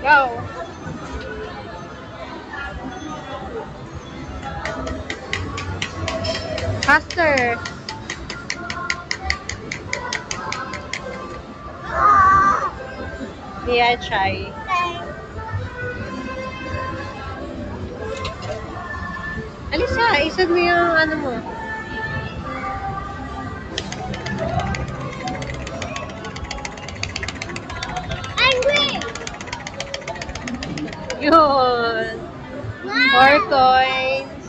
Go. Faster. Yeah, try. Alisa, isad mo yung ano mo. Angry! Yun. 4 coins.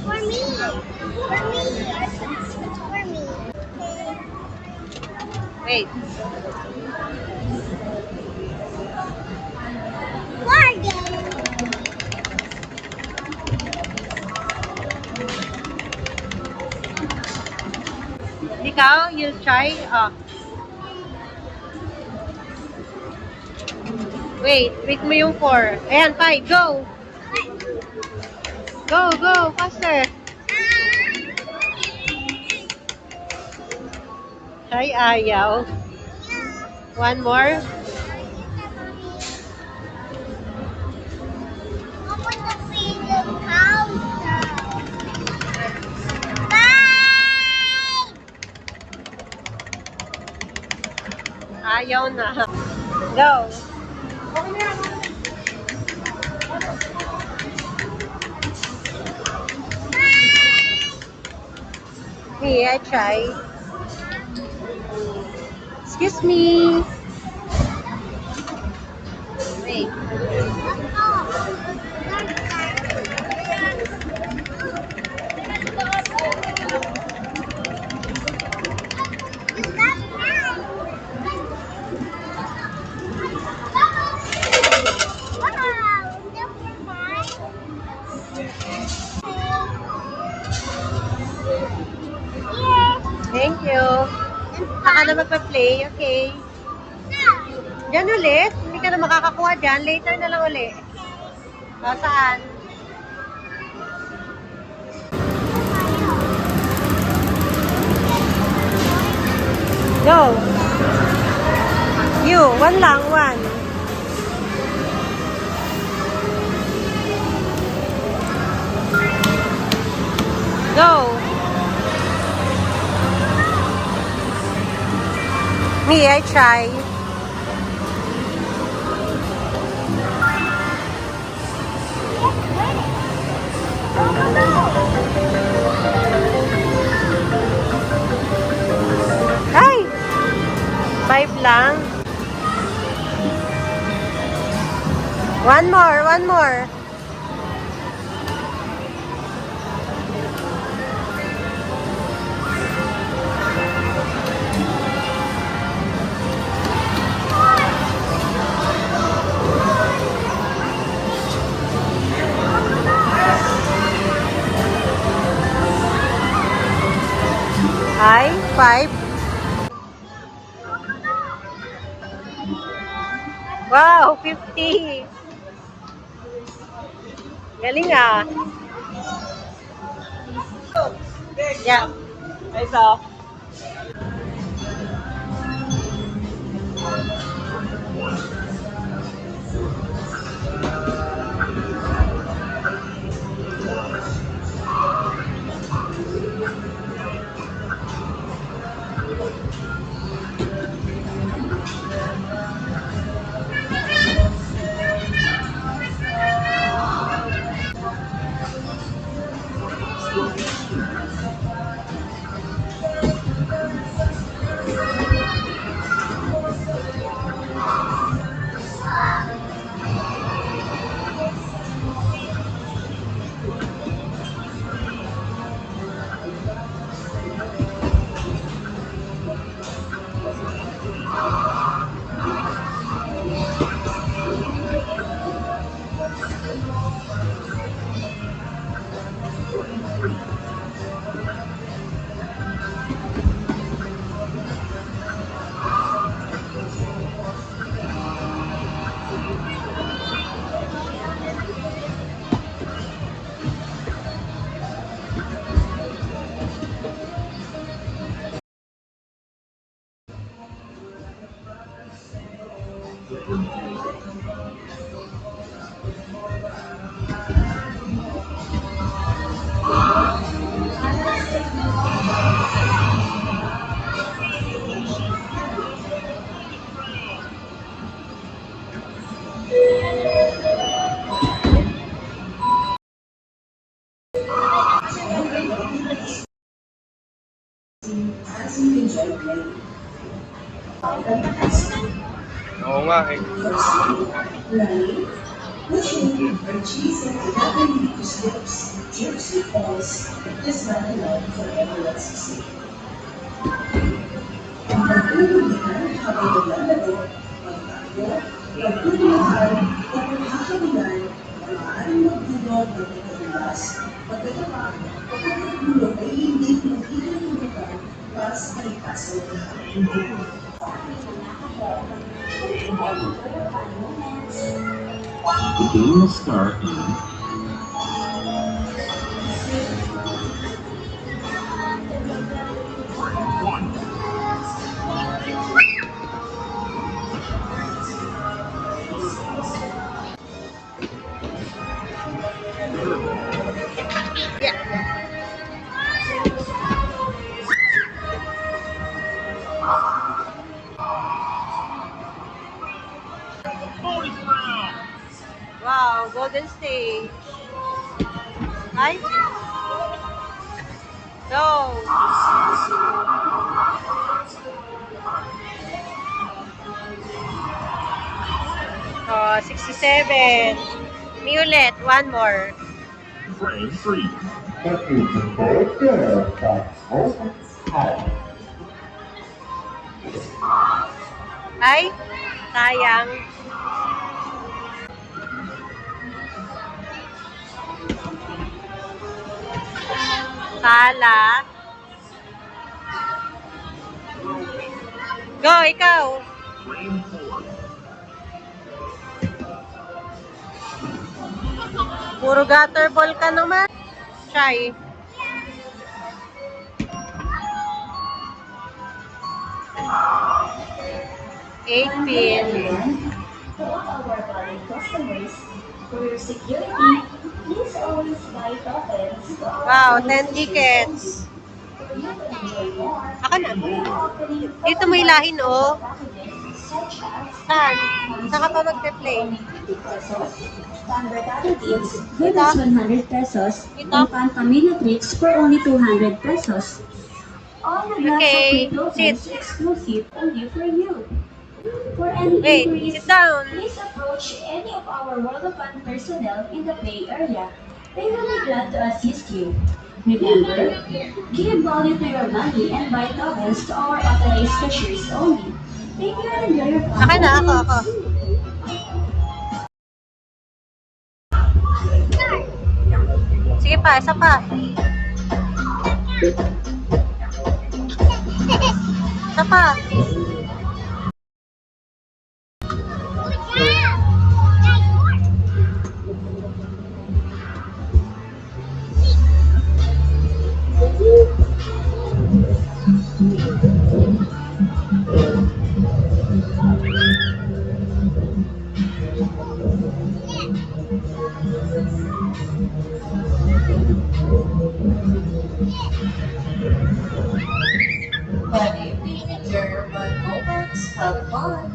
For me. For me. For me. Wait. Bargain! Ikaw, you'll try? Oh. Wait mo yung 4. Ayan, 5. Go! Go! Faster! Ay, ayaw. One more. Open the freedom counter. Bye! Ayaw na. Go! Me, I try. Excuse me. Wait. Thank you. Saka na magpa-play. Okay. Diyan ulit. Hindi ka na makakakuha dyan. Later na lang ulit. O, saan? Go. You. One lang. One. Go. Me, I try. Ay! 5 lang. One more. Ay, 5. Wow, 50. Galing ah. Yeah. I saw. Oo nga eh. The game will start in Wow, Golden Stage. Ay. Go. Oh, 67. Me ulit. One more. frame 3. Ay, sayang. Sala. Go, ikaw. Frame 4. Puro gutter ball ka naman. Try. Eight pin. To all our valued customers, for your security, please always buy tokens to our Wow, 10 police tickets. stations. For you to enjoy more, Ako na. we are offering Dito mo ilahin, oh. packages such as Saan? Saan ka pa magpe-play? 50 pesos, Pan-Bertado Gigs for just 100 pesos, Ito? and Pan-Pamilya Treats for only 200 pesos. All the lots Okay, of free tokens sit. exclusive only for you. For any Wait, inquiries, sit down. please approach any of our World of Fun personnel in the Bay Area. They will be glad to assist you. Remember, give value to your money and buy tokens to our authorized cashiers only. Thank you and enjoy your fun. Akin na, ako. Sige pa, isa pa. Isa pa. But if you enjoy your fun moments, have fun.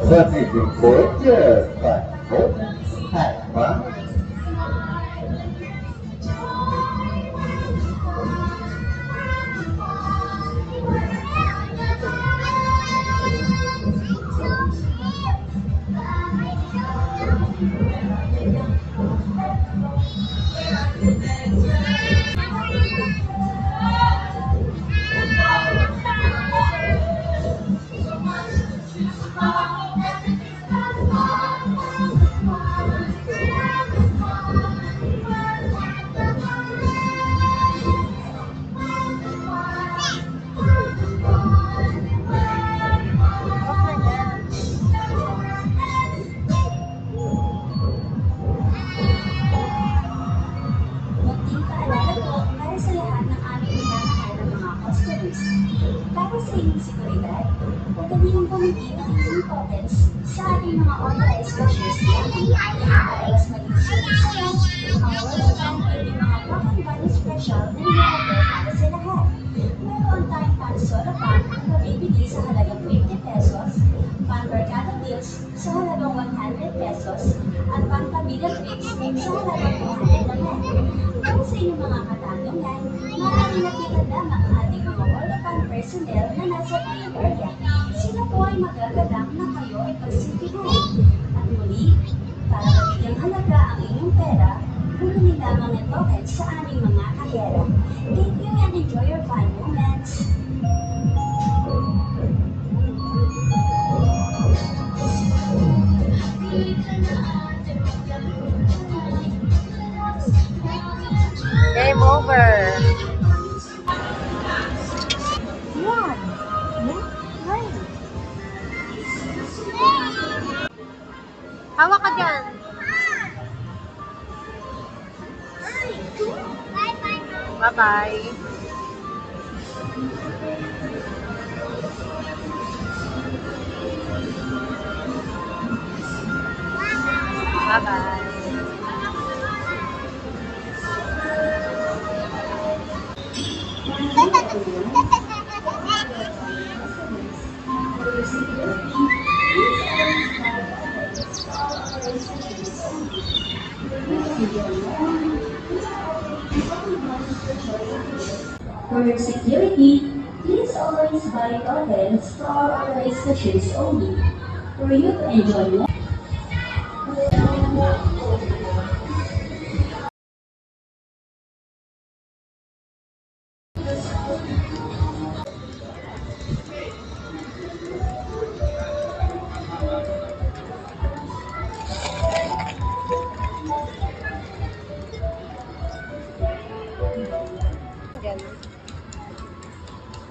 Happy birthday, Papa. pwede yung gamitin ang inyong tokens sa ating mga authorized cashiers lamang. Para mas maging satisfied, ang World Bank ay may mga pocket money special na nilalaban para sa lahat. Meron tayong pan-soda pan na mabibigay sa halagang 50 pesos, pan-Mercado bills sa halagang 100 pesos, at pan-pamilya treats sa halagang 200 naman. Para sa inyong mga katanungan, maaari napitan lamang ang ating mga World Bank personnel na nasa Bay Area. Sila po ay magagadang na kayo ay pagsintihan. At muli, para mabigyang halaga ang inyong pera, bumili lamang ng tokens sa aming mga kahera. Thank you and enjoy your fun moments! Game over. Yan. Right. Hawak ka dyan. Bye-bye. Bye-bye. For your security, please always buy tokens to our authorized cashiers only. For you to enjoy more.